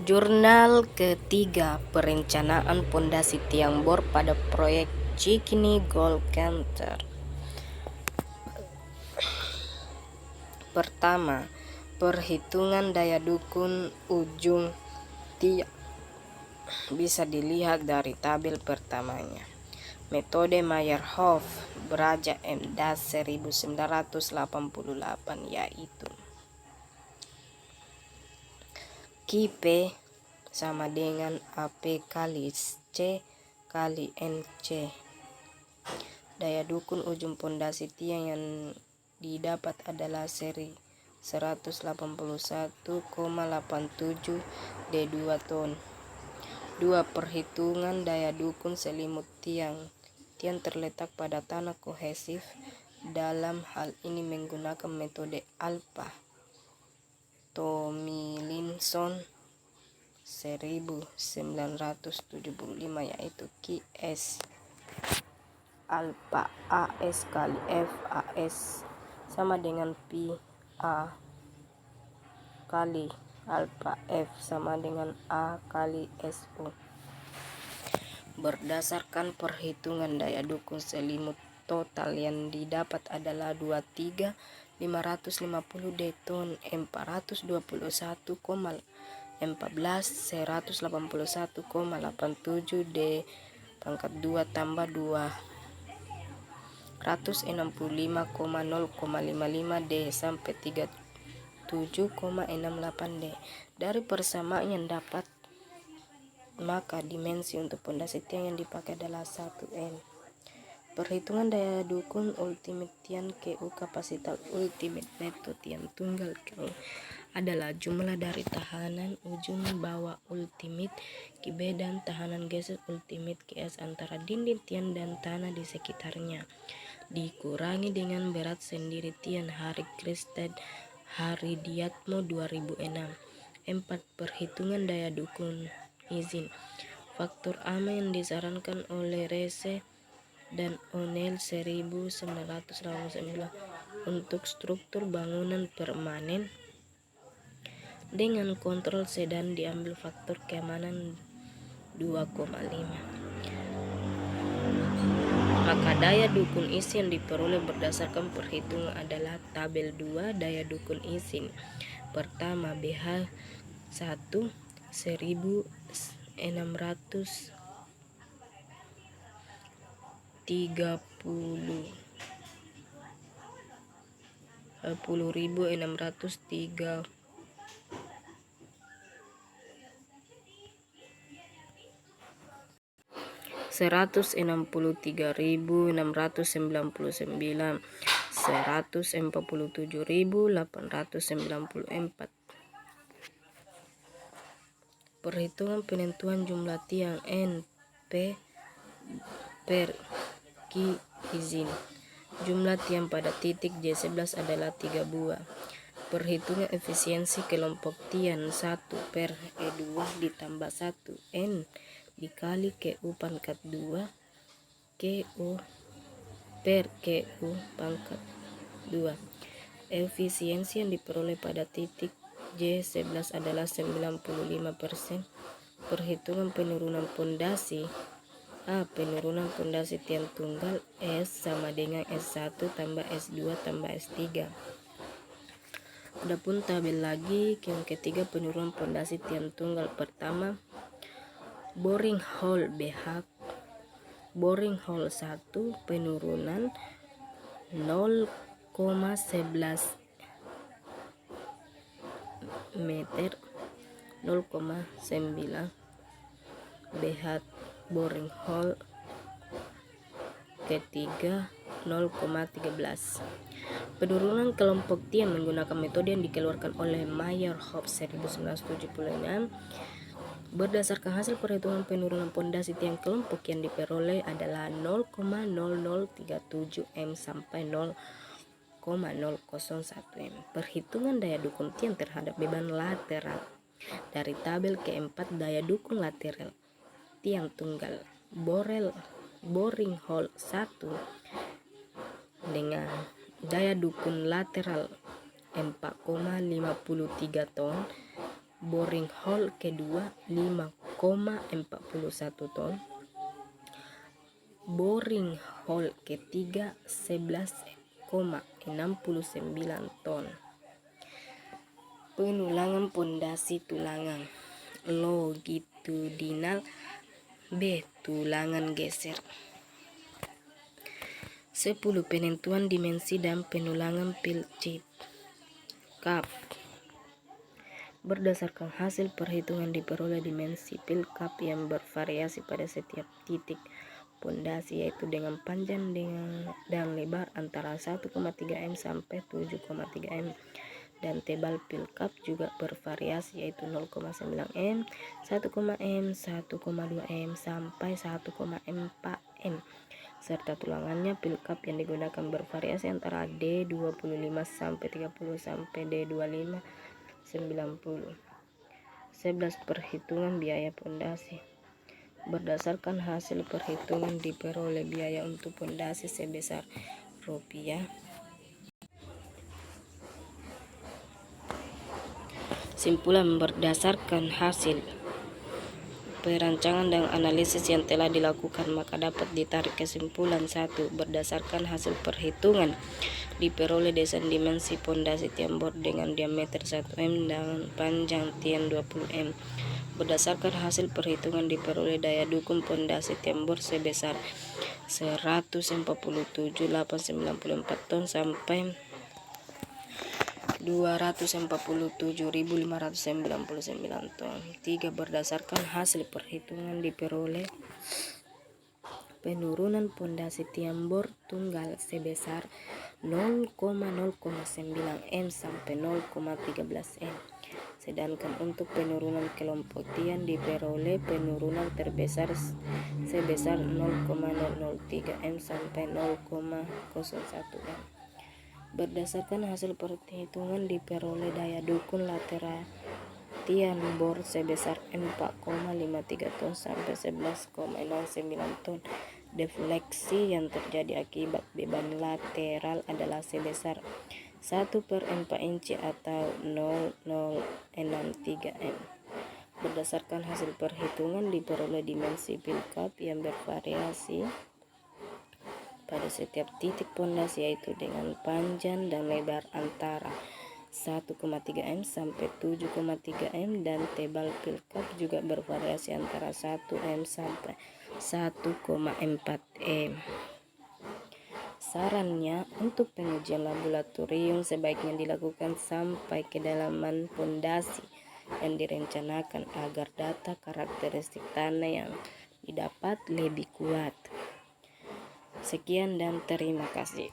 Jurnal ketiga Perencanaan Pondasi Tiang Bor pada Proyek Cikini Gold Center. Pertama, perhitungan daya dukung ujung tiang bisa dilihat dari tabel pertamanya. Metode Meyerhof Braja M. Das 1988 yaitu Q-P sama dengan AP kali C kali NC. Daya dukung ujung pondasi tiang yang didapat adalah seri 181,87 D2 ton. 2. Perhitungan daya dukung selimut tiang. Tiang terletak pada tanah kohesif. Dalam hal ini menggunakan metode Alpha Tomlinson 1975 yaitu QS Alpha AS kali F AS sama dengan Pi A kali Alpha F sama dengan A kali SO. Berdasarkan perhitungan daya dukung selimut total yang didapat adalah 23.550 D ton 421,14 181,87 D pangkat 2 tambah 265,0,55 D sampai 37,68 D. Dari persamaan yang dapat, maka dimensi untuk pondasi tiang yang dipakai adalah 1N. Perhitungan daya dukung ultimate tiang KU kapasitas ultimate neto tiang tunggal KU adalah jumlah dari tahanan ujung bawah ultimate KB dan tahanan geser ultimate KS antara dinding tiang dan tanah di sekitarnya, dikurangi dengan berat sendiri tiang. Hari Kristen Haridiatmo 2006. 4. Perhitungan daya dukung izin. Faktor AMA yang disarankan oleh Rese dan O'Neill 1989 untuk struktur bangunan permanen dengan kontrol sedan diambil faktor keamanan 2,5. Maka daya dukung isi yang diperoleh berdasarkan perhitungan adalah tabel 2 daya dukung izin. Pertama, BH 1 1630 10.603 163.699 147.894. Perhitungan penentuan jumlah tiang NP per Q izin. Jumlah tiang pada titik J11 adalah 3 buah. Perhitungan efisiensi kelompok tiang 1 per E2 ditambah 1 N dikali KU pangkat 2 KU per KU pangkat 2. Efisiensi yang diperoleh pada titik J11 adalah 95%. Perhitungan penurunan pondasi A. Penurunan pondasi tiang tunggal S sama dengan S1 tambah S2 tambah S3. Adapun tabel lagi yang ketiga penurunan pondasi tiang tunggal. Pertama, boring hole BH boring hole 1 penurunan 0,11 meter 0,9 BH boring hole ketiga 0,13. Penurunan kelompok tiang menggunakan metode yang dikeluarkan oleh Meyerhof 1976. Berdasarkan hasil perhitungan penurunan pondasi tiang kelompok yang diperoleh adalah 0,0037 M sampai 0,001 M. Perhitungan daya dukung tiang terhadap beban lateral. Dari tabel keempat, daya dukung lateral tiang tunggal boring hole 1 dengan daya dukung lateral 4,53 ton boring hole kedua 5,41 ton, boring hole ketiga 11,69 ton. Penulangan pondasi tulangan longitudinal B. Tulangan geser. 10. Penentuan dimensi dan penulangan pilcip kap. Berdasarkan hasil perhitungan diperoleh dimensi pil kap yang bervariasi pada setiap titik pondasi, yaitu dengan panjang dan lebar antara 1,3 m sampai 7,3 m, dan tebal pil kap juga bervariasi, yaitu 0,9 m, 1, m, 1,2 m sampai 1,4 m, serta tulangannya pil kap yang digunakan bervariasi antara D25 sampai 30 sampai D25 90. 11. Perhitungan biaya pondasi. Berdasarkan hasil perhitungan diperoleh biaya untuk pondasi sebesar rupiah. Simpulan berdasarkan hasil perancangan dan analisis yang telah dilakukan, maka dapat ditarik kesimpulan. 1. Berdasarkan hasil perhitungan diperoleh desain dimensi pondasi tiang bor dengan diameter 1 m dan panjang tiang 20 m. Berdasarkan hasil perhitungan diperoleh daya dukung pondasi tiang bor sebesar 147.894 ton sampai 247.599 ton. 3. Berdasarkan hasil perhitungan diperoleh penurunan pondasi tiang bor tunggal sebesar 0,09 m sampai 0,13 m. Sedangkan untuk penurunan kelompok tiang diperoleh penurunan terbesar sebesar 0,003 m sampai 0,01 m. Berdasarkan hasil perhitungan diperoleh daya dukung lateral tiang bor sebesar 4,53 ton sampai 11,69 ton. Defleksi yang terjadi akibat beban lateral adalah sebesar 1/4 inci atau 0,063 m. Berdasarkan hasil perhitungan diperoleh dimensi pil kap yang bervariasi pada setiap titik pondasi, yaitu dengan panjang dan lebar antara 1,3 m sampai 7,3 m, dan tebal pil kap juga bervariasi antara 1 m sampai 1,4 m. Sarannya, untuk pengujian laboratorium sebaiknya dilakukan sampai kedalaman pondasi yang direncanakan agar data karakteristik tanah yang didapat lebih kuat. Sekian dan terima kasih.